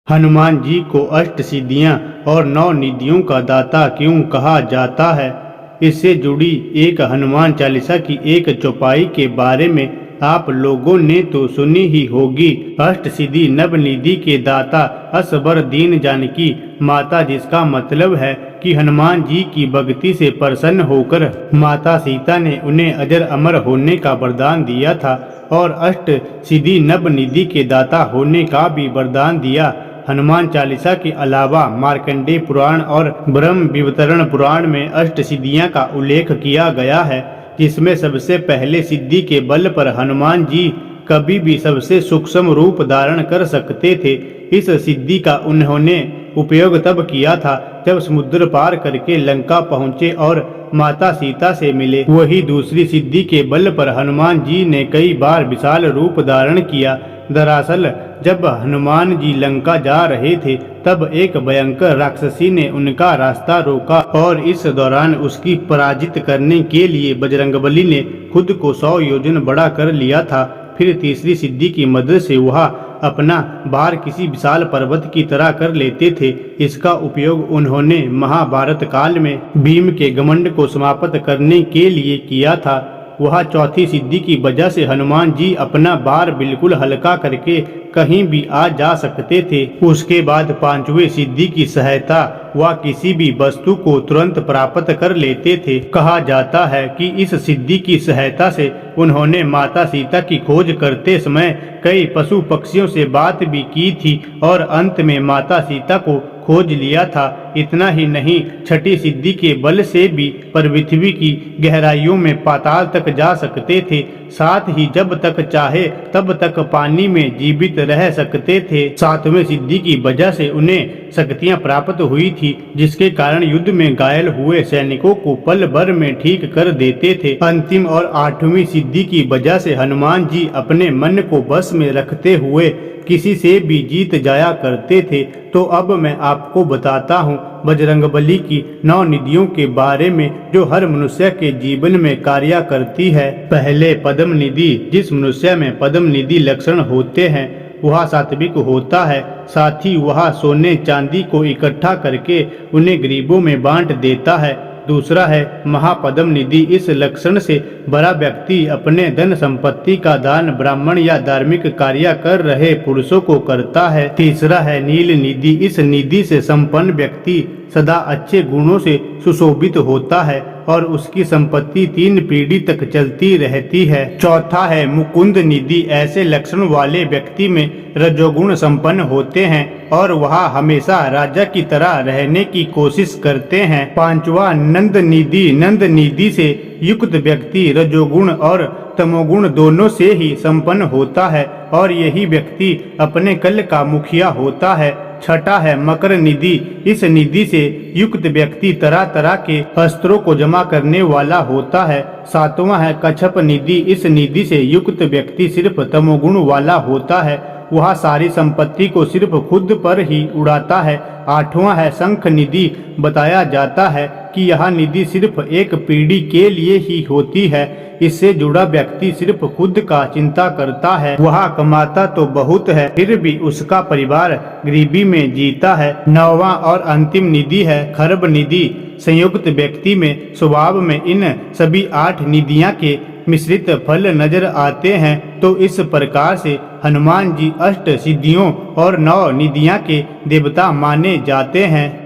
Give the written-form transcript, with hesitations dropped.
हनुमान जी को अष्ट सिद्धियां और नौ निधियों का दाता क्यों कहा जाता है? इससे जुड़ी एक हनुमान चालीसा की एक चौपाई के बारे में आप लोगों ने तो सुनी ही होगी। अष्ट सिद्धि नवनिधि के दाता असबर दीन जानकी माता, जिसका मतलब है कि हनुमान जी की भक्ति से प्रसन्न होकर माता सीता ने उन्हें अजर अमर होने का वरदान दिया था और अष्ट सिद्धि नवनिधि के दाता होने का भी वरदान दिया। हनुमान चालीसा के अलावा मार्कंडेय पुराण और ब्रह्म विवतरण पुराण में अष्ट सिद्धियां का उल्लेख किया गया है, जिसमें सबसे पहले सिद्धि के बल पर हनुमान जी कभी भी सबसे सूक्ष्म रूप धारण कर सकते थे। इस सिद्धि का उन्होंने उपयोग तब किया था जब समुद्र पार करके लंका पहुंचे और माता सीता से मिले। वही दूसरी सिद्धि के बल पर हनुमान जी ने कई बार विशाल रूप धारण किया। दरअसल जब हनुमान जी लंका जा रहे थे तब एक भयंकर राक्षसी ने उनका रास्ता रोका और इस दौरान उसकी पराजित करने के लिए बजरंगबली ने खुद को 100 योजन बड़ा कर लिया था। फिर तीसरी सिद्धि की मदद से वह अपना भार किसी विशाल पर्वत की तरह कर लेते थे। इसका उपयोग उन्होंने महाभारत काल में भीम के घमंड को समाप्त करने के लिए किया था। वह चौथी सिद्धि की वजह से हनुमान जी अपना भार बिल्कुल हल्का करके कहीं भी आ जा सकते थे। उसके बाद पांचवी सिद्धि की सहायता वह किसी भी वस्तु को तुरंत प्राप्त कर लेते थे। कहा जाता है कि इस सिद्धि की सहायता से उन्होंने माता सीता की खोज करते समय कई पशु पक्षियों से बात भी की थी और अंत में माता सीता को खोज लिया था। इतना ही नहीं, छठी सिद्धि के बल से भी पृथ्वी की गहराइयों में पाताल तक जा सकते थे। साथ ही जब तक चाहे तब तक पानी में जीवित रह सकते थे। सातवें सिद्धि की वजह से उन्हें शक्तियां प्राप्त हुई थी, जिसके कारण युद्ध में घायल हुए सैनिकों को पल भर में ठीक कर देते थे। अंतिम और आठवीं सिद्धि की वजह से हनुमान जी अपने मन को बस में रखते हुए किसी से भी जीत जाया करते थे। तो अब मैं आपको बताता हूँ बजरंगबली की 9 निधियों के बारे में जो हर मनुष्य के जीवन में कार्य करती है। पहले पद्म निधि। जिस मनुष्य में पद्म निधि लक्षण होते हैं वह सात्विक होता है। साथ ही वह सोने चांदी को इकट्ठा करके उन्हें गरीबों में बांट देता है। दूसरा है महापद्म निधि। इस लक्षण से बड़ा व्यक्ति अपने धन संपत्ति का दान ब्राह्मण या धार्मिक कार्य कर रहे पुरुषों को करता है। तीसरा है नील निधि। इस निधि से संपन्न व्यक्ति सदा अच्छे गुणों से सुशोभित होता है और उसकी संपत्ति 3 पीढ़ी तक चलती रहती है। चौथा है मुकुंद निधि। ऐसे लक्षण वाले व्यक्ति में रजोगुण संपन्न होते हैं और वह हमेशा राजा की तरह रहने की कोशिश करते हैं। पांचवा नंद निधि। नंद निधि से युक्त व्यक्ति रजोगुण और तमोगुण दोनों से ही संपन्न होता है और यही व्यक्ति अपने कल का मुखिया होता है। छठा है मकर निधि। इस निधि से युक्त व्यक्ति तरह तरह के अस्त्रों को जमा करने वाला होता है। सातवां है कच्छप निधि। इस निधि से युक्त व्यक्ति सिर्फ तमोगुण वाला होता है। वह सारी संपत्ति को सिर्फ खुद पर ही उड़ाता है। आठवां है शंख निधि। बताया जाता है कि यह निधि सिर्फ एक पीढ़ी के लिए ही होती है। इससे जुड़ा व्यक्ति सिर्फ खुद का चिंता करता है। वह कमाता तो बहुत है फिर भी उसका परिवार गरीबी में जीता है। नौवां और अंतिम निधि है खर्ब निधि। संयुक्त व्यक्ति में स्वभाव में इन सभी 8 निधियां के मिश्रित फल नजर आते हैं। तो इस प्रकार से हनुमान जी अष्ट सिद्धियों और 9 निधियां के देवता माने जाते हैं।